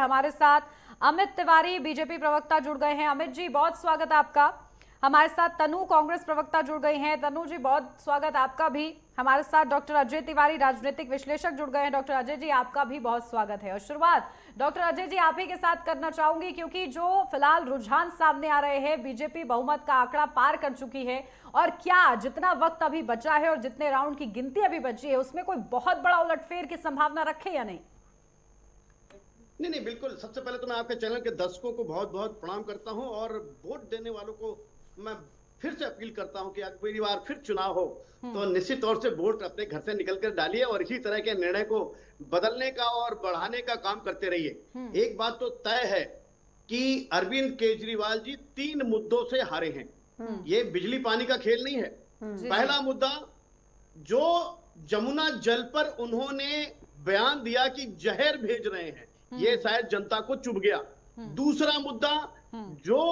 हमारे साथ अमित तिवारी बीजेपी प्रवक्ता जुड़ गए हैं। अमित जी बहुत स्वागत है आपका। हमारे साथ तनु कांग्रेस प्रवक्ता जुड़ गई हैं। तनु जी बहुत स्वागत आपका भी। हमारे साथ डॉक्टर अजय तिवारी राजनीतिक विश्लेषक जुड़ गए हैं। डॉक्टर अजय जी आपका भी बहुत स्वागत है। और शुरुआत डॉक्टर अजय जी आप ही के साथ करना चाहूंगी, क्योंकि जो फिलहाल रुझान सामने आ रहे हैं, बीजेपी बहुमत का आंकड़ा पार कर चुकी है और क्या जितना वक्त अभी बचा है और जितने राउंड की गिनती अभी बची है उसमें कोई बहुत बड़ा उलटफेर की संभावना रखे या नहीं? नहीं, बिल्कुल। सबसे पहले तो मैं आपके चैनल के दर्शकों को बहुत बहुत प्रणाम करता हूं और वोट देने वालों को मैं फिर से अपील करता हूं कि अगली बार फिर चुनाव हो तो निश्चित तौर से वोट अपने घर से निकल कर डालिए और इसी तरह के निर्णय को बदलने का और बढ़ाने का काम करते रहिए। एक बात तो तय है कि अरविंद केजरीवाल जी 3 मुद्दों से हारे हैं। ये बिजली पानी का खेल नहीं है। पहला मुद्दा, जो जमुना जल पर उन्होंने बयान दिया कि जहर भेज रहे हैं, ये शायद जनता को चुभ गया। दूसरा मुद्दा, जो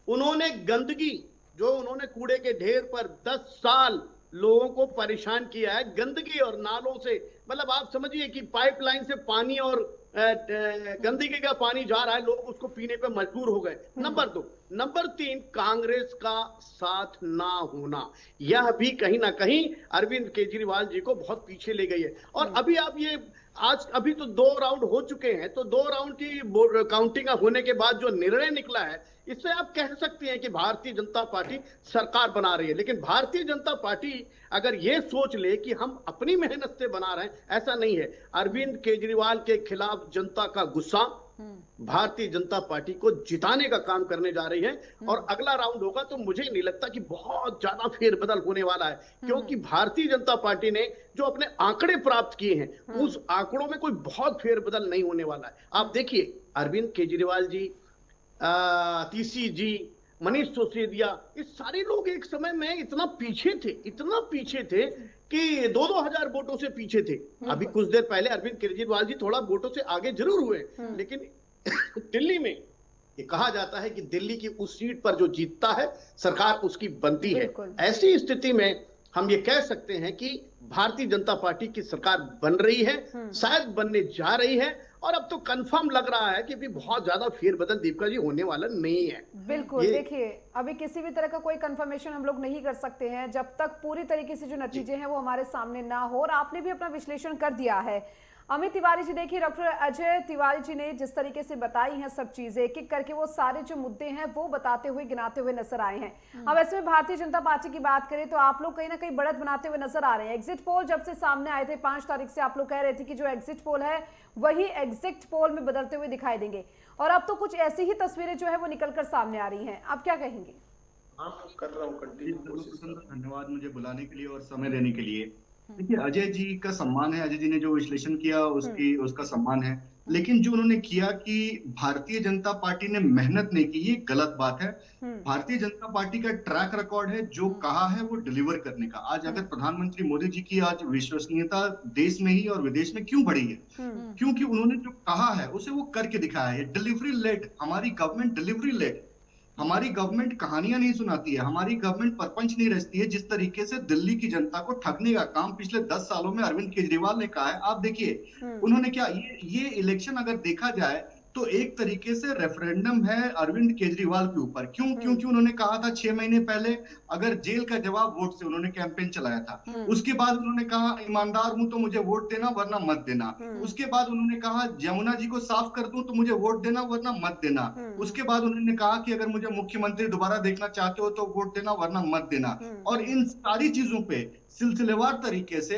उन्होंने गंदगी, जो उन्होंने कूड़े के ढेर पर 10 साल लोगों को परेशान किया है, गंदगी और नालों से, मतलब आप समझिए कि पाइपलाइन से पानी और गंदगी का पानी जा रहा है, लोग उसको पीने पे मजबूर हो गए। नंबर 2। नंबर 3, कांग्रेस का साथ ना होना, यह भी कहीं ना कहीं अरविंद केजरीवाल जी को बहुत पीछे ले गई है। और अभी आप ये अभी तो 2 राउंड हो चुके हैं, तो 2 राउंड की काउंटिंग होने के बाद जो निर्णय निकला है, इससे आप कह सकते हैं कि भारतीय जनता पार्टी सरकार बना रही है। लेकिन भारतीय जनता पार्टी अगर ये सोच ले कि हम अपनी मेहनत से बना रहे हैं, ऐसा नहीं है। अरविंद केजरीवाल के खिलाफ जनता का गुस्सा भारतीय जनता पार्टी को जिताने का काम करने जा रही है और अगला राउंड होगा तो मुझे नहीं लगता कि बहुत ज्यादा फेरबदल होने वाला है, क्योंकि भारतीय जनता पार्टी ने जो अपने आंकड़े प्राप्त किए हैं, उस आंकड़ों में कोई बहुत फेरबदल नहीं होने वाला है। आप देखिए, अरविंद केजरीवाल जी, तीसी जी, मनीष सिसोदिया, ये सारे लोग एक समय में इतना पीछे थे कि 2-2 हजार वोटों से पीछे थे। अभी कुछ देर पहले अरविंद केजरीवाल जी थोड़ा वोटों से आगे जरूर हुए, लेकिन दिल्ली में ये कहा जाता है कि दिल्ली की उस सीट पर जो जीतता है सरकार उसकी बनती है। ऐसी स्थिति में हम ये कह सकते हैं कि भारतीय जनता पार्टी की सरकार बन रही है, शायद बनने जा रही है, और अब तो कंफर्म लग रहा है कि भी बहुत ज्यादा फेरबदल दीपिका जी होने वाला नहीं है। बिल्कुल, देखिए अभी किसी भी तरह का कोई कंफर्मेशन हम लोग नहीं कर सकते हैं जब तक पूरी तरीके से जो नतीजे हैं वो हमारे सामने ना हो, और आपने भी अपना विश्लेषण कर दिया है। अमित तिवारी जी, देखिए डॉक्टर अजय तिवारी जी ने जिस तरीके से बताई हैं सब चीजें, एक एक करके वो सारे जो मुद्दे हैं वो बताते हुए गिनाते हुए नजर आए हैं। अब ऐसे में भारतीय जनता पार्टी की बात करें तो आप लोग कहीं ना कहीं बढ़त बनाते हुए नजर आ रहे हैं। एग्जिट पोल जब से सामने आए थे 5 तारीख से, आप लोग कह रहे थे कि जो एग्जिट पोल है वही एग्जिट पोल में बदलते हुए दिखाई देंगे, और अब तो कुछ ऐसी ही तस्वीरें जो है वो निकलकर सामने आ रही हैं। आप क्या कहेंगे? कर रहा हूँ। धन्यवाद मुझे बुलाने के लिए और समय देने के लिए। देखिए, अजय जी का सम्मान है, अजय जी ने जो विश्लेषण किया उसका सम्मान है, लेकिन जो उन्होंने किया कि भारतीय जनता पार्टी ने मेहनत नहीं की, ये गलत बात है। भारतीय जनता पार्टी का ट्रैक रिकॉर्ड है, जो कहा है वो डिलीवर करने का। आज अगर प्रधानमंत्री मोदी जी की आज विश्वसनीयता देश में ही और विदेश में क्यों बढ़ी है? क्योंकि उन्होंने जो कहा है उसे वो करके दिखाया है। डिलीवरी लेट, हमारी गवर्नमेंट डिलीवरी लेट, हमारी गवर्नमेंट कहानियां नहीं सुनाती है, हमारी गवर्नमेंट परपंच नहीं रचती है। जिस तरीके से दिल्ली की जनता को ठगने का काम पिछले 10 सालों में अरविंद केजरीवाल ने कहा है, आप देखिए उन्होंने क्या, ये इलेक्शन अगर देखा जाए तो एक तरीके से रेफरेंडम है अरविंद केजरीवाल के ऊपर। क्यों? क्योंकि उन्होंने कहा था 6 महीने पहले, अगर जेल का जवाब वोट से, उन्होंने कैंपेन चलाया था। उसके बाद उन्होंने कहा ईमानदार हूं तो मुझे वोट देना वरना मत देना। उसके बाद उन्होंने कहा जमुना जी को साफ कर दूं तो मुझे वोट देना वरना मत देना। उसके बाद उन्होंने कहा कि अगर मुझे मुख्यमंत्री दोबारा देखना चाहते हो तो वोट देना वरना मत देना। और इन सारी चीजों पे सिलसिलेवार तरीके से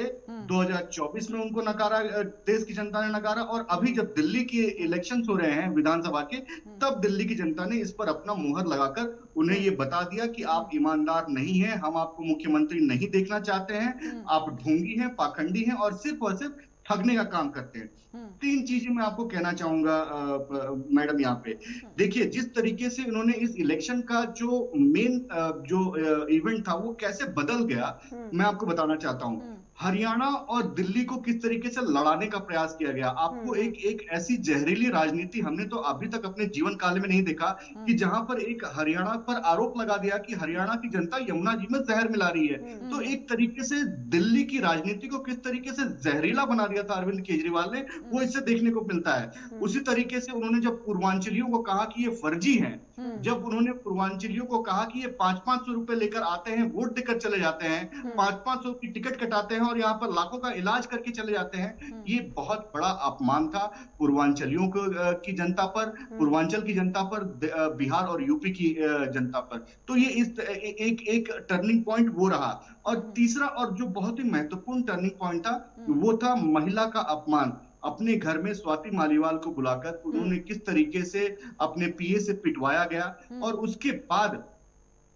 2024 में उनको नकारा, देश की जनता ने नकारा, और अभी जब दिल्ली के इलेक्शन हो रहे हैं विधानसभा के, तब दिल्ली की जनता ने इस पर अपना मुहर लगाकर उन्हें ये बता दिया कि आप ईमानदार नहीं हैं, हम आपको मुख्यमंत्री नहीं देखना चाहते हैं, आप ढोंगी हैं, पाखंडी हैं और सिर्फ ठगने का काम करते हैं। 3 चीजें मैं आपको कहना चाहूंगा मैडम यहाँ पे। देखिए, जिस तरीके से उन्होंने इस इलेक्शन का जो मेन जो इवेंट था वो कैसे बदल गया, मैं आपको बताना चाहता हूँ। हरियाणा और दिल्ली को किस तरीके से लड़ाने का प्रयास किया गया। आपको एक ऐसी जहरीली राजनीति हमने तो अभी तक अपने जीवन काल में नहीं देखा कि जहां पर एक हरियाणा पर आरोप लगा दिया कि हरियाणा की जनता यमुना जी में जहर मिला रही है। तो एक तरीके से दिल्ली की राजनीति को किस तरीके से जहरीला बना दिया था अरविंद केजरीवाल ने, वो इससे देखने को मिलता है। उसी तरीके से उन्होंने जब पूर्वांचलियों को कहा कि ये फर्जी है, जब उन्होंने पूर्वांचलियों को कहा कि ये 500-500 रुपए लेकर आते हैं, वोट देकर चले जाते हैं, 500-500 की टिकट कटाते हैं और यहाँ पर लाखों का इलाज करके चले जाते हैं, ये बहुत बड़ा अपमान था पूर्वांचलियों की जनता पर, पूर्वांचल की जनता पर, बिहार और यूपी की जनता पर। तो ये इस एक टर्निंग पॉइंट वो रहा। और तीसरा और जो बहुत ही महत्वपूर्ण टर्निंग पॉइंट था वो था महिला का अपमान। अपने घर में स्वाति मालीवाल को बुलाकर उन्होंने किस तरीके से अपने पीए से पिटवाया गया और उसके बाद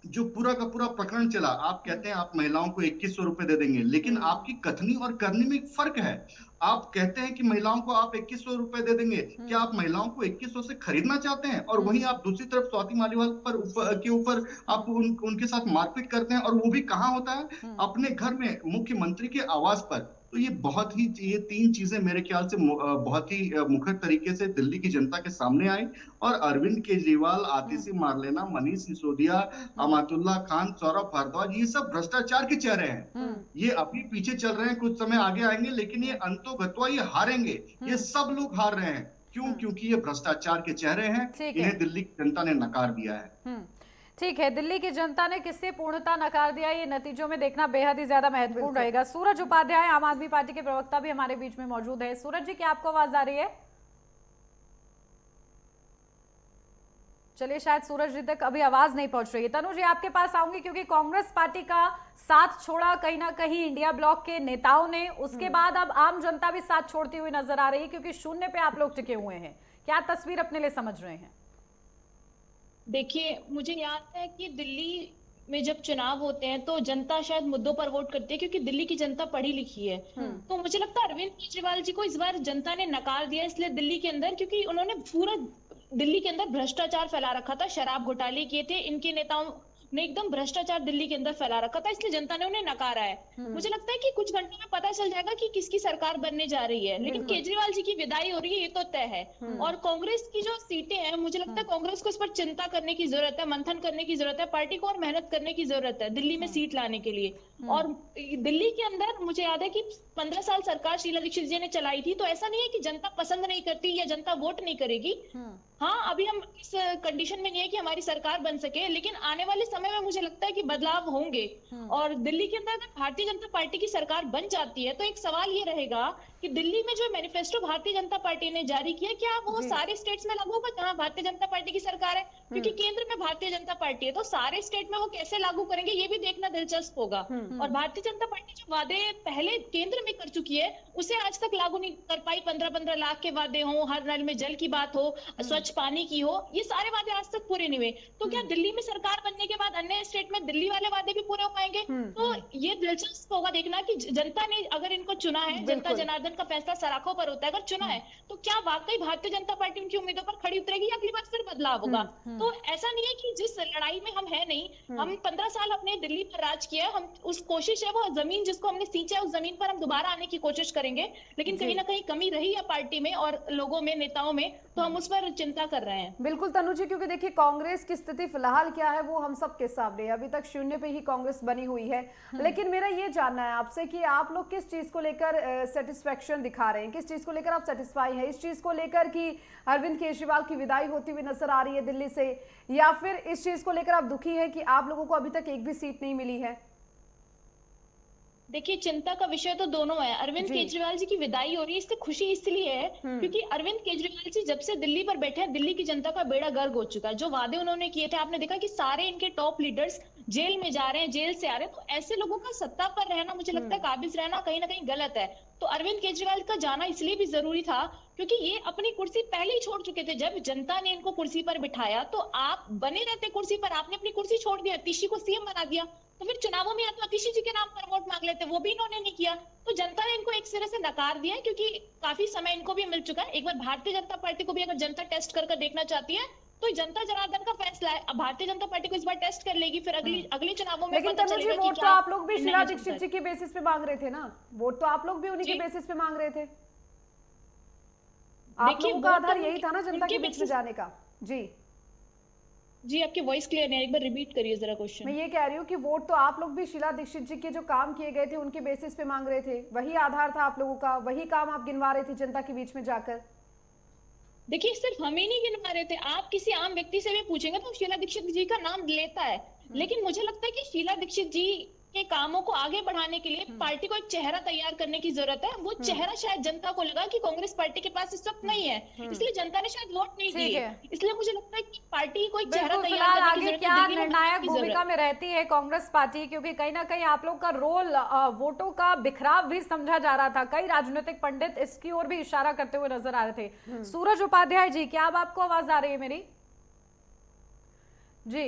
जो पूरा का पूरा प्रकरण चला। आप कहते हैं आप महिलाओं को 2100 रुपए दे देंगे, लेकिन आपकी कथनी और करनी में एक फर्क है। आप कहते हैं कि महिलाओं को आप 2100 रुपए दे देंगे, क्या आप महिलाओं को 2100 से खरीदना चाहते हैं? और वहीं आप दूसरी तरफ स्वाति मालीवाल के ऊपर आप उनके साथ मारपीट करते हैं, और वो भी कहाँ होता है? अपने घर में, मुख्यमंत्री के आवास पर। तो ये तीन चीजें मेरे ख्याल से बहुत ही मुखर तरीके से दिल्ली की जनता के सामने आई। और अरविंद केजरीवाल, आतिशी मार्लेना, मनीष सिसोदिया, अमातुल्ला खान, सौरभ भारद्वाज, ये सब भ्रष्टाचार के चेहरे हैं। ये अभी पीछे चल रहे हैं, कुछ समय आगे आएंगे, लेकिन ये अंतोगत्वा ये हारेंगे। ये सब लोग हार रहे हैं। क्यों? क्योंकि ये भ्रष्टाचार के चेहरे हैं। इन्हें दिल्ली की जनता ने नकार दिया है। ठीक है, दिल्ली की जनता ने किससे पूर्णता नकार दिया, ये नतीजों में देखना बेहद ही ज्यादा महत्वपूर्ण रहेगा। सूरज उपाध्याय, आम आदमी पार्टी के प्रवक्ता, भी हमारे बीच में मौजूद है। सूरज जी, क्या आपको आवाज आ रही है? चलिए, शायद सूरज जी तक अभी आवाज नहीं पहुंच रही है। तनु जी, आपके पास आऊंगी, क्योंकि कांग्रेस पार्टी का साथ छोड़ा कहीं ना कहीं इंडिया ब्लॉक के नेताओं ने, उसके बाद अब आम जनता भी साथ छोड़ती हुई नजर आ रही है, क्योंकि शून्य पे आप लोग टिके हुए हैं। क्या तस्वीर अपने लिए समझ रहे हैं? देखिए, मुझे याद है कि दिल्ली में जब चुनाव होते हैं तो जनता शायद मुद्दों पर वोट करती है, क्योंकि दिल्ली की जनता पढ़ी लिखी है। तो मुझे लगता है अरविंद केजरीवाल जी को इस बार जनता ने नकार दिया, इसलिए दिल्ली के अंदर, क्योंकि उन्होंने पूरा दिल्ली के अंदर भ्रष्टाचार फैला रखा था, शराब घोटाले किए थे, इनके नेताओं ने एकदम भ्रष्टाचार दिल्ली के अंदर फैला रखा था, इसलिए जनता ने उन्हें नकारा है। मुझे लगता है कि कुछ घंटों में पता चल जाएगा कि किसकी सरकार बनने जा रही है, लेकिन केजरीवाल जी की विदाई हो रही है, ये तो तय है। और कांग्रेस की जो सीटें हैं, मुझे लगता है कांग्रेस को इस पर चिंता करने की जरूरत है, मंथन करने की जरूरत है, पार्टी को और मेहनत करने की जरूरत है दिल्ली में सीट लाने के लिए। और दिल्ली के अंदर मुझे याद है कि 15 साल सरकार शीला दीक्षित जी ने चलाई थी, तो ऐसा नहीं है कि जनता पसंद नहीं करती या जनता वोट नहीं करेगी। हाँ, अभी हम इस कंडीशन में नहीं है कि हमारी सरकार बन सके, लेकिन आने वाले समय में मुझे लगता है कि बदलाव होंगे। और दिल्ली के अंदर अगर भारतीय जनता पार्टी की सरकार बन जाती है, तो एक सवाल ये रहेगा कि दिल्ली में जो मैनिफेस्टो भारतीय जनता पार्टी ने जारी किया, क्या वो सारे स्टेट्स में लागू होगा जहां भारतीय जनता पार्टी की सरकार है? क्योंकि केंद्र में भारतीय जनता पार्टी है, तो सारे स्टेट में वो कैसे लागू करेंगे, ये भी देखना दिलचस्प होगा। और भारतीय जनता पार्टी जो वादे पहले केंद्र में कर चुकी है, उसे आज तक लागू नहीं कर पाई। 15-15 लाख के वादे हो, हर नल में जल की बात हो, स्वच्छ पानी की हो, ये सारे वादे आज तक पूरे नहीं हुए। तो क्या दिल्ली में सरकार बनने के बाद अन्य स्टेट में दिल्ली वाले वादे भी पूरे हो पाएंगे? तो ये दिलचस्प होगा देखना कि जनता ने अगर इनको चुना है, जनता जनार्दन का फैसला सराखों पर होता है, अगर चुना है तो क्या वाकई भारतीय जनता पार्टी उनकी उम्मीदों पर खड़ी उतरेगी या अगली बार फिर बदलाव होगा? तो ऐसा नहीं है कि जिस लड़ाई में हम है नहीं, हम 15 साल अपने दिल्ली पर राज किया है, हम उस कोशिश है, वो जमीन जिसको हमने सींचा है, उस जमीन पर हम दोबारा आने की कोशिश करेंगे, लेकिन कहीं ना कहीं कमी रही है पार्टी में और लोगों में, नेताओं में, तो हम उस पर चिंता कर रहे हैं। बिल्कुल तनु जी, क्योंकि देखिए कांग्रेस की स्थिति फिलहाल क्या है वो हम सबके सामने है, अभी तक शून्य पे ही कांग्रेस बनी हुई है। लेकिन मेरा ये जानना है आपसे कि आप लोग किस चीज को लेकर सेटिस्फेक्शन दिखा रहे हैं, किस चीज को लेकर आप सेटिस्फाई हैं? इस चीज को लेकर कि अरविंद केजरीवाल की विदाई होती हुई नजर आ रही है दिल्ली से, या फिर इस चीज को लेकर आप दुखी है कि आप लोगों को अभी तक एक भी सीट नहीं मिली है? देखिए, चिंता का विषय तो दोनों है। अरविंद केजरीवाल जी की विदाई हो रही है, इससे खुशी इसलिए है क्योंकि अरविंद केजरीवाल जी जब से दिल्ली पर बैठे हैं, दिल्ली की जनता का बेड़ा गर्क हो चुका है। जो वादे उन्होंने किए थे, आपने देखा कि सारे इनके टॉप लीडर्स जेल में जा रहे हैं, जेल से आ रहे हैं। तो ऐसे लोगों का सत्ता पर रहना, मुझे लगता है काबिज रहना कहीं ना कहीं गलत है। तो अरविंद केजरीवाल का जाना इसलिए भी जरूरी था क्योंकि ये अपनी कुर्सी पहले ही छोड़ चुके थे। जब जनता ने इनको कुर्सी पर बिठाया तो आप बने रहते कुर्सी पर, आपने अपनी कुर्सी छोड़ दिया, अतिशी को सीएम बना दिया, तो फिर चुनावों में या तो अतिशी जी के नाम पर वोट मांग लेते, वो भी इन्होंने नहीं किया। तो जनता ने इनको एक सिरे से नकार दिया है, क्योंकि काफी समय इनको भी मिल चुका है। एक बार भारतीय जनता पार्टी को भी अगर जनता टेस्ट कर देखना चाहती है तो जनता जनार्दन का फैसला है। अब भारतीय जनता पार्टी को इस बार टेस्ट कर लेगी, फिर अगले चुनावों में लेकिन पता तनु जी, चलेगा कि वोट तो क्या आप लोग भी शीला नहीं दीक्षित चलता जी है। के बेसिस पे मांग रहे थे ना, वोट तो आप लोग भी उन्हीं के जी। बेसिस पे मांग रहे थे। आप देखिए, लोगों का वोट आधार तो यही था ना जनता उनके के बीच में बेसिस- जाने का। जी, जी, आपकी वॉइस क्लियर नहीं है, एक बार रिपीट करिए जरा मैं क्वेश्चन। ये कह रही हूँ कि वोट तो आप लोग भी शीला दीक्षित जी के जो काम किए गए थे उनके बेसिस पे मांग रहे थे, वही आधार था आप लोगों का, वही काम आप गिनवा रहे थे जनता के बीच में जाकर। देखिए, सिर्फ हम ही नहीं गिनवा रहे थे, आप किसी आम व्यक्ति से भी पूछेंगे तो शीला दीक्षित जी का नाम लेता है। लेकिन मुझे लगता है कि शीला दीक्षित जी के कामों को आगे बढ़ाने के लिए पार्टी को एक चेहरा तैयार करने की जरूरत है। वो चेहरा शायद जनता को लगा कि कांग्रेस पार्टी के पास इस वक्त नहीं है, इसलिए जनता ने शायद वोट नहीं ठीक दिए। है। इसलिए मुझे लगता है कि पार्टी को एक चेहरा बिल्कुल, तैयार फिलहाल करने की आगे जरूरत क्या है, दिल्ली में निर्णायक बनाने की भूमिका जरूरत में रहती है कांग्रेस पार्टी, क्योंकि कहीं ना कहीं आप लोग का रोल वोटों का बिखराव भी समझा जा रहा था। कई राजनीतिक पंडित इसकी ओर भी इशारा करते हुए नजर आ रहे थे। सूरज उपाध्याय जी, क्या अब आपको आवाज आ रही है मेरी? जी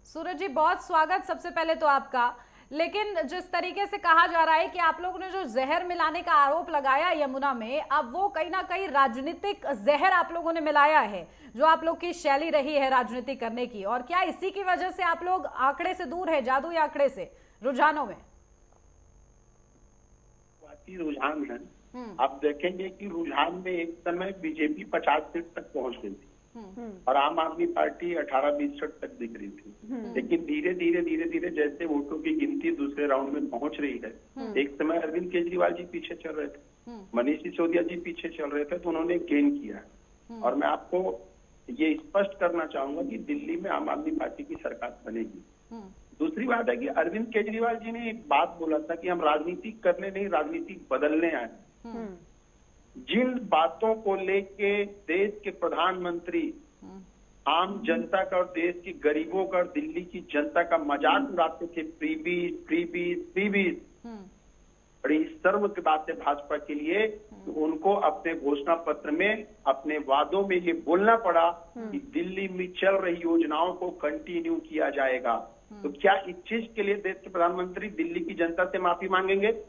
सूरज जी, बहुत स्वागत सबसे पहले तो आपका। लेकिन जिस तरीके से कहा जा रहा है कि आप लोगों ने जो जहर मिलाने का आरोप लगाया यमुना में, अब वो कहीं ना कहीं राजनीतिक जहर आप लोगों ने मिलाया है, जो आप लोग की शैली रही है राजनीति करने की, और क्या इसी की वजह से आप लोग आंकड़े से दूर है, जादुई आंकड़े से, रुझानों में? रुझान है। आप देखेंगे कि रुझान में एक समय बीजेपी 50 सीट तक पहुंच गई थी और आम आदमी पार्टी 18-20 सीट तक दिख रही थी। लेकिन धीरे धीरे जैसे वोटों की गिनती दूसरे राउंड में पहुंच रही है, एक समय अरविंद केजरीवाल जी पीछे चल रहे थे, मनीष सिसोदिया जी पीछे चल रहे थे, तो उन्होंने गेन किया। और मैं आपको ये स्पष्ट करना चाहूंगा कि दिल्ली में आम आदमी पार्टी की सरकार बनेगी। दूसरी बात है कि अरविंद केजरीवाल जी ने एक बात बोला था कि हम राजनीति करने नहीं, राजनीति बदलने आए। जिन बातों को लेके देश के प्रधानमंत्री आम जनता का और देश के गरीबों का और दिल्ली की जनता का मजाक उड़ाते थे, फ्रीबीज, बड़ी शर्म की बात है भाजपा के लिए, तो उनको अपने घोषणा पत्र में, अपने वादों में ये बोलना पड़ा कि दिल्ली में चल रही योजनाओं को कंटिन्यू किया जाएगा। तो क्या इस चीज के लिए देश के प्रधानमंत्री दिल्ली की जनता से माफी मांगेंगे?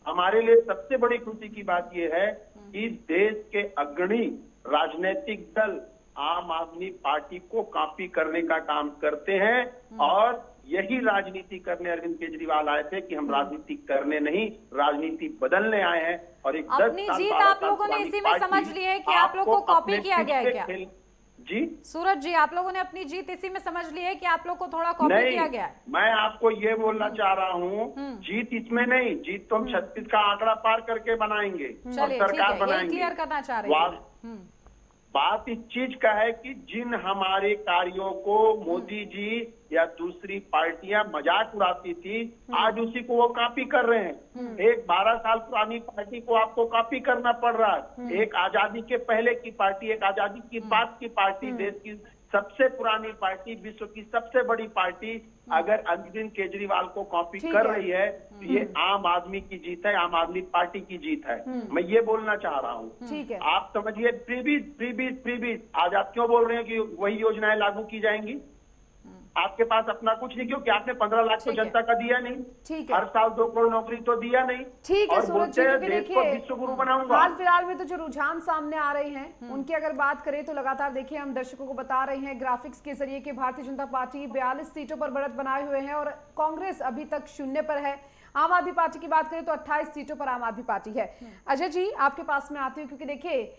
हमारे लिए सबसे बड़ी खुशी की बात यह है कि देश के अग्रणी राजनीतिक दल आम आदमी पार्टी को कॉपी करने का काम करते हैं, और यही राजनीति करने अरविंद केजरीवाल आए थे कि हम राजनीति करने नहीं, राजनीति बदलने आए हैं। और एक 10 अपनी साल जीत 12 आप साल लोगों ने पुरानी इसी में पार्टी समझ ली है कि आप लोग को आपको कॉपी अपने किया गया है पीछे क्या? खेल- जी सूरज जी, आप लोगों ने अपनी जीत इसी में समझ ली है कि आप लोग को थोड़ा कॉपी नहीं, किया गया है? मैं आपको ये बोलना चाह रहा हूँ, जीत इसमें नहीं, जीत तो हम 36 का आंकड़ा पार करके बनाएंगे और चलिए, ठीक सरकार है, यही बनाएंगे। क्लियर करना चाह रहे वाद- थे। बात इस चीज का है कि जिन हमारे कार्यों को मोदी जी या दूसरी पार्टियां मजाक उड़ाती थी, आज उसी को वो कॉपी कर रहे हैं। एक 12 साल पुरानी पार्टी को आपको कॉपी करना पड़ रहा है। एक आजादी के पहले की पार्टी, एक आजादी की बाद की पार्टी, देश की सबसे पुरानी पार्टी, विश्व की सबसे बड़ी पार्टी अगर अरविंद केजरीवाल को कॉपी ठीक कर है। रही है, तो ये आम आदमी की जीत है, आम आदमी पार्टी की जीत है। मैं ये बोलना चाह रहा हूँ। ठीक है। आप समझिए, फ्रीबीज आज आप क्यों बोल रहे हैं कि वही योजनाएं लागू की जाएंगी? आपके पास अपना कुछ नहीं, क्योंकि आपने 15 लाख तो ठीक है। जनता का दिया नहीं, ठीक है। हर साल 2 करोड़ नौकरी तो दिया नहीं, ठीक है और सूरज बोलते जी, हैं क्योंकि देश को देखिए विश्व गुरु बनाऊंगा। हाल फिलहाल में तो जो रुझान सामने आ रहे हैं उनकी अगर बात करें तो लगातार देखिए हम दर्शकों को बता रहे हैं ग्राफिक्स के जरिए कि भारतीय जनता पार्टी 42 सीटों पर बढ़त बनाए हुए हैं और कांग्रेस अभी तक 0 पर है। आम आदमी पार्टी की बात करें तो 28 सीटों पर आम आदमी पार्टी है। अजय जी, आपके पास में आती हूँ, क्योंकि देखिए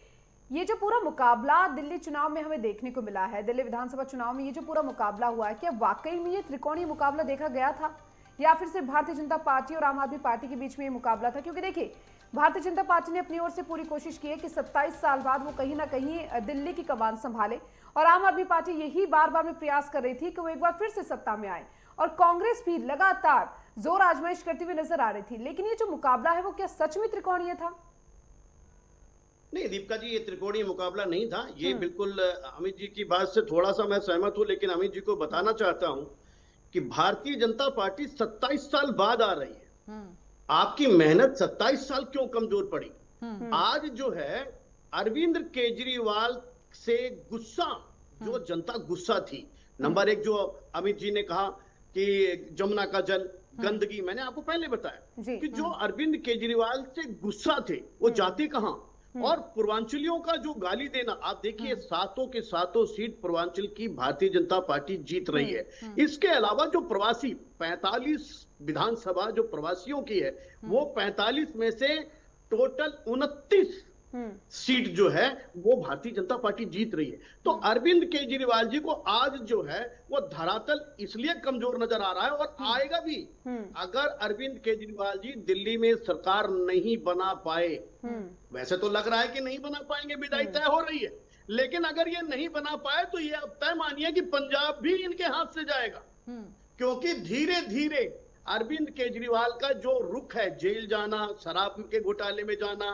ये जो पूरा मुकाबला दिल्ली चुनाव में हमें देखने को मिला है, दिल्ली विधानसभा चुनाव में ये जो पूरा मुकाबला हुआ है, क्या वाकई में ये त्रिकोणीय मुकाबला देखा गया था, या फिर सिर्फ भारतीय जनता पार्टी और आम आदमी पार्टी के बीच में ये मुकाबला था? क्योंकि देखिए भारतीय जनता पार्टी ने अपनी ओर से पूरी कोशिश की है कि 27 साल बाद वो कहीं ना कहीं दिल्ली की कमान संभाले, और आम आदमी पार्टी यही बार बार में प्रयास कर रही थी कि वो एक बार फिर से सत्ता में आए, और कांग्रेस भी लगातार जोर आजमाइश करती हुई नजर आ रही थी। लेकिन ये जो मुकाबला है वो क्या सच में त्रिकोणीय था? नहीं दीपिका जी, ये त्रिकोणीय मुकाबला नहीं था। ये बिल्कुल अमित जी की बात से थोड़ा सा मैं सहमत हूं, लेकिन अमित जी को बताना चाहता हूं कि भारतीय जनता पार्टी 27 साल बाद आ रही है। आपकी मेहनत 27 साल क्यों कमजोर पड़ी? आज जो है अरविंद केजरीवाल से गुस्सा, जो जनता गुस्सा थी, नंबर 1 जो अमित जी ने कहा कि जमुना का जल, गंदगी, मैंने आपको पहले बताया कि जो अरविंद केजरीवाल से गुस्सा थे वो जाते कहां? और पूर्वांचलियों का जो गाली देना, आप देखिए सातों के सातों सीट पूर्वांचल की भारतीय जनता पार्टी जीत रही है। इसके अलावा जो प्रवासी 45 विधानसभा जो प्रवासियों की है, वो 45 में से टोटल 29 सीट जो है वो भारतीय जनता पार्टी जीत रही है। तो अरविंद केजरीवाल जी को आज जो है वो धरातल इसलिए कमजोर नजर आ रहा है और आएगा भी। अगर अरविंद केजरीवाल जी दिल्ली में सरकार नहीं बना पाए, वैसे तो लग रहा है कि नहीं बना पाएंगे, विदाई तय हो रही है, लेकिन अगर ये नहीं बना पाए तो ये अब तय मानिए कि पंजाब भी इनके हाथ से जाएगा, क्योंकि धीरे धीरे अरविंद केजरीवाल का जो रुख है, जेल जाना, शराब के घोटाले में जाना,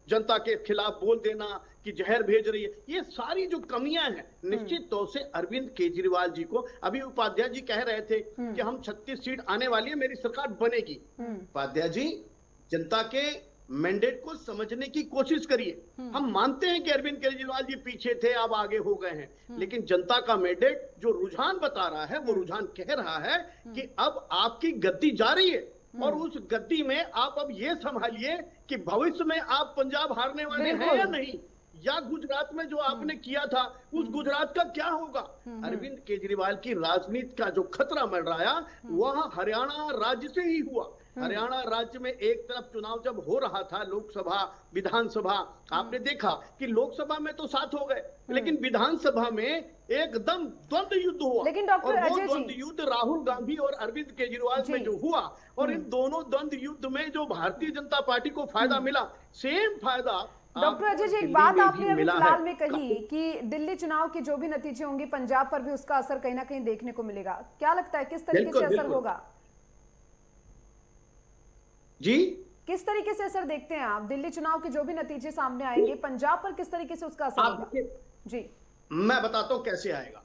जनता के खिलाफ बोल देना कि जहर भेज रही है, ये सारी जो कमियां हैं निश्चित तौर से अरविंद केजरीवाल जी को, अभी उपाध्याय जी कह रहे थे कि हम 36 सीट आने वाली है, मेरी सरकार बनेगी। उपाध्याय जी, जनता के मैंडेट को समझने की कोशिश करिए। हम मानते हैं कि अरविंद केजरीवाल जी पीछे थे, अब आगे हो गए हैं, लेकिन जनता का मैंडेट जो रुझान बता रहा है, वो रुझान कह रहा है कि अब आपकी गद्दी जा रही है और उस गद्दी में आप अब ये संभालिए कि भविष्य में आप पंजाब हारने वाले हैं या नहीं, या गुजरात में जो आपने किया था उस गुजरात का क्या होगा। अरविंद केजरीवाल की राजनीति का जो खतरा मंडराया वह हरियाणा राज्य से ही हुआ। हरियाणा राज्य में एक तरफ चुनाव जब हो रहा था, लोकसभा विधानसभा, आपने देखा कि लोकसभा में तो 7 हो गए, लेकिन विधानसभा में एकदम द्वंद्व युद्ध हुआ। लेकिन डॉक्टर और वो अजय जी, द्वंद्व युद्ध राहुल गांधी और अरविंद केजरीवाल में जो हुआ, और इन दोनों द्वंद्व युद्ध में जो भारतीय जनता पार्टी को फायदा मिला, सेम फायदा डॉक्टर अजय जी, एक बात आपने अभी फिलहाल में कही कि दिल्ली चुनाव के जो भी नतीजे होंगे पंजाब पर भी उसका असर कहीं ना कहीं देखने को मिलेगा। क्या लगता है किस तरीके से असर होगा जी? किस तरीके से असर देखते हैं आप? दिल्ली चुनाव के जो भी नतीजे सामने आएंगे पंजाब पर किस तरीके से उसका असर होगा? जी, मैं बताता हूं कैसे आएगा।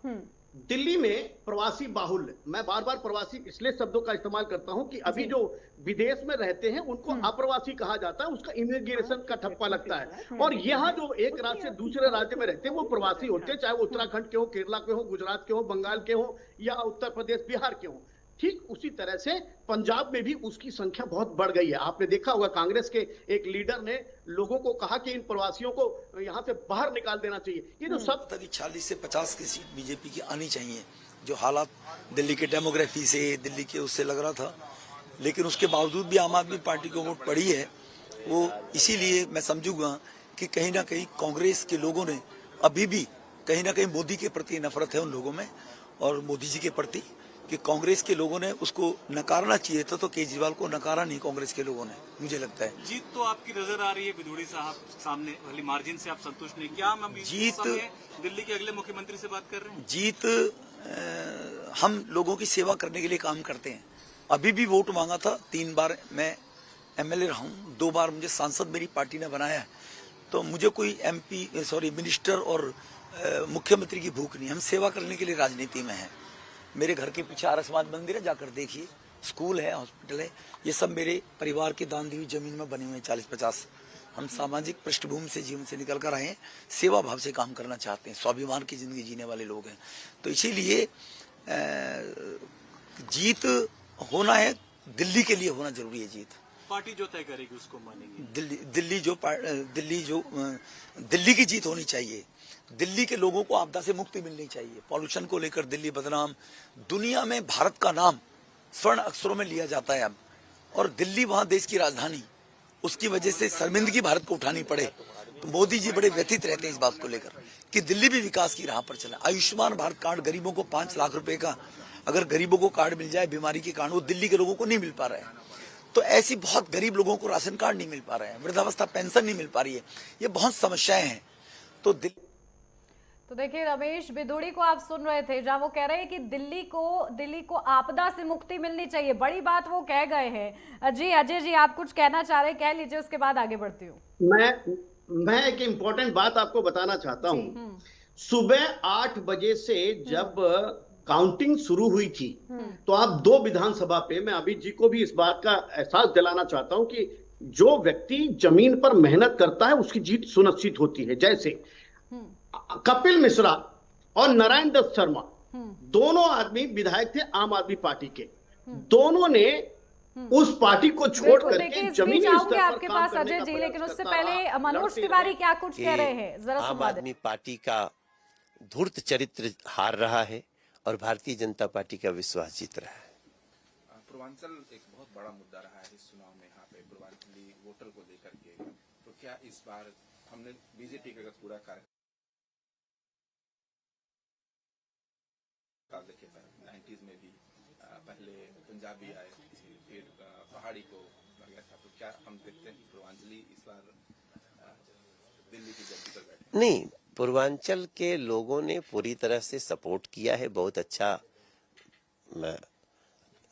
दिल्ली में प्रवासी बाहुल्य, मैं बार बार प्रवासी इसलिए शब्दों का इस्तेमाल करता हूं कि अभी जो विदेश में रहते हैं उनको अप्रवासी कहा जाता है, उसका इमिग्रेशन का ठप्पा लगता है, और यहाँ जो एक राज्य से दूसरे राज्य में रहते हैं वो प्रवासी होते हैं, चाहे वो उत्तराखंड के हो, केरला के हो, गुजरात के हो, बंगाल के हो, या उत्तर प्रदेश बिहार के हो। ठीक उसी तरह से पंजाब में भी उसकी संख्या बहुत बढ़ गई है। आपने देखा होगा कांग्रेस के एक लीडर ने लोगों को कहा कि इन प्रवासियों को यहाँ से बाहर निकाल देना चाहिए। ये जो सब 40 से 50 की सीट बीजेपी की आनी चाहिए, जो हालात दिल्ली के डेमोग्राफी से, दिल्ली के उससे लग रहा था, लेकिन उसके बावजूद भी आम आदमी पार्टी को वोट पड़ी है। वो इसीलिए मैं समझूंगा कि कहीं ना कहीं कांग्रेस के लोगों ने अभी भी कहीं ना कहीं मोदी के प्रति नफरत है उन लोगों में, और मोदी जी के प्रति, कि कांग्रेस के लोगों ने उसको नकारना चाहिए था, तो केजरीवाल को नकारा नहीं कांग्रेस के लोगों ने, मुझे लगता है। जीत तो आपकी नजर आ रही है बिधूड़ी साहब सामने वाली मार्जिन से, आप संतुष्ट नहीं? क्या हम जीत दिल्ली के अगले मुख्यमंत्री से बात कर रहे हैं? जीत हम लोगों की सेवा करने के लिए काम करते हैं। अभी भी वोट मांगा था, 3 बार मैं एमएलए रहा हूँ, 2 बार मुझे सांसद मेरी पार्टी ने बनाया है, तो मुझे कोई मिनिस्टर और मुख्यमंत्री की भूख नहीं। हम सेवा करने के लिए राजनीति में हैं। मेरे घर के पीछे आर्य समाज मंदिर है, जाकर देखिए, स्कूल है, हॉस्पिटल है, ये सब मेरे परिवार की दान दी हुई जमीन में बने हुए हैं 40-50। हम सामाजिक पृष्ठभूमि से, जीवन से निकल कर आए हैं, सेवा भाव से काम करना चाहते हैं, स्वाभिमान की जिंदगी जीने वाले लोग हैं। तो इसीलिए जीत होना है, दिल्ली के लिए होना जरूरी है। जीत पार्टी जो तय करेगी उसको मानेंगे। दिल्ली की जीत होनी चाहिए। दिल्ली के लोगों को आपदा से मुक्ति मिलनी चाहिए। पॉल्यूशन को लेकर दिल्ली बदनाम, दुनिया में भारत का नाम स्वर्ण अक्षरों में लिया जाता है अब, और दिल्ली वहां देश की राजधानी, उसकी वजह से शर्मिंदगी भारत को उठानी पड़े, तो मोदी जी बड़े व्यथित रहते हैं इस बात को लेकर कि दिल्ली भी विकास की राह पर चला। आयुष्मान भारत कार्ड गरीबों को 5 लाख रुपए का अगर गरीबों को कार्ड मिल जाए बीमारी के कारण, वो दिल्ली के लोगों को नहीं मिल पा रहा है। तो ऐसी बहुत गरीब लोगों को राशन कार्ड नहीं मिल पा रहे हैं, वृद्धावस्था पेंशन नहीं मिल पा रही है, ये बहुत समस्याएं हैं। तो देखिए, रमेश बिधूड़ी को आप सुन रहे थे, जहां वो कह रहे हैं कि दिल्ली को आपदा से मुक्ति मिलनी चाहिए। बड़ी बात वो कह गए हैं। जी अजय जी, आप कुछ कहना चाह रहे हैं, कह लीजिए, उसके बाद आगे बढ़ती हूँ। मैं एक इम्पोर्टेंट बात आपको बताना चाहता हूँ। सुबह 8 बजे से जब काउंटिंग शुरू हुई थी, तो आप 2 विधानसभा पे, मैं अभी जी को भी इस बात का एहसास दिलाना चाहता हूं कि जो व्यक्ति जमीन पर मेहनत करता है उसकी जीत सुनिश्चित होती है। जैसे कपिल मिश्रा और नारायण दत्त शर्मा, दोनों आदमी विधायक थे आम आदमी पार्टी के। दोनों ने उस पार्टी को छोड़ बिल्कुल, करके देखिए इस बीच जमीनी आऊंगे स्तर पर आपके काम पास करने अजय का जी, प्रयास लेकिन उससे करता पहले रहा, मनोज लड़ते तिवारी रहे। क्या कुछ कह रहे हैं, जरा आम सुनवा दें। आदमी पार्टी का धूर्त चरित्र हार रहा है और भारतीय जनता पार्टी का विश्वास जीत रहा है। पूर्वांचल एक बहुत बड़ा मुद्दा रहा है इस चुनाव में, यहाँ पे पूर्वांचली वोटर को लेकर के। तो क्या इस बार हमने बीजेपी का पूरा कार्यकाल देखे 90s में भी पहले पंजाबी आए, फिर पहाड़ी को आ गया था, तो क्या हम देखते हैं कि पूर्वांचली इस बार दिल्ली की गद्दी पर बैठे? नहीं, पूर्वांचल के लोगों ने पूरी तरह से सपोर्ट किया है, बहुत अच्छा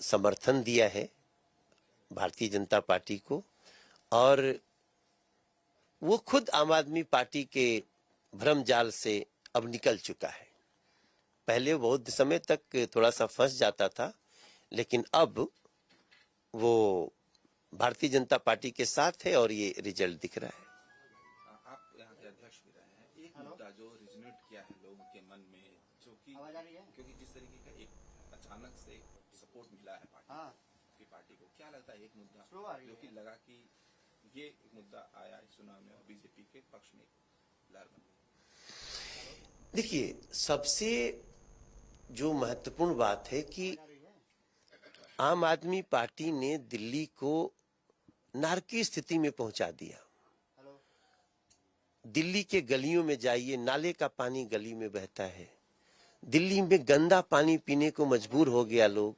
समर्थन दिया है भारतीय जनता पार्टी को, और वो खुद आम आदमी पार्टी के भ्रम जाल से अब निकल चुका है। पहले बहुत समय तक थोड़ा सा फंस जाता था, लेकिन अब वो भारतीय जनता पार्टी के साथ है और ये रिजल्ट दिख रहा है। आप यहाँ के अध्यक्ष भी रहे हैं, एक मुद्दा जो रिजोनेट किया है लोगों के मन में, जो कि क्योंकि जिस तरीके का एक अचानक से सपोर्ट मिला है पार्टी को, क्या लगता है एक मुद्दा जो कि लगा कि ये एक मुद्दा आया इस चुनाव में और बीजेपी के पक्ष में लहर बन गई? देखिए, सबसे जो महत्वपूर्ण बात है कि आम आदमी पार्टी ने दिल्ली को नारकीय स्थिति में पहुंचा दिया। दिल्ली के गलियों में जाइए, नाले का पानी गली में बहता है। दिल्ली में गंदा पानी पीने को मजबूर हो गया लोग।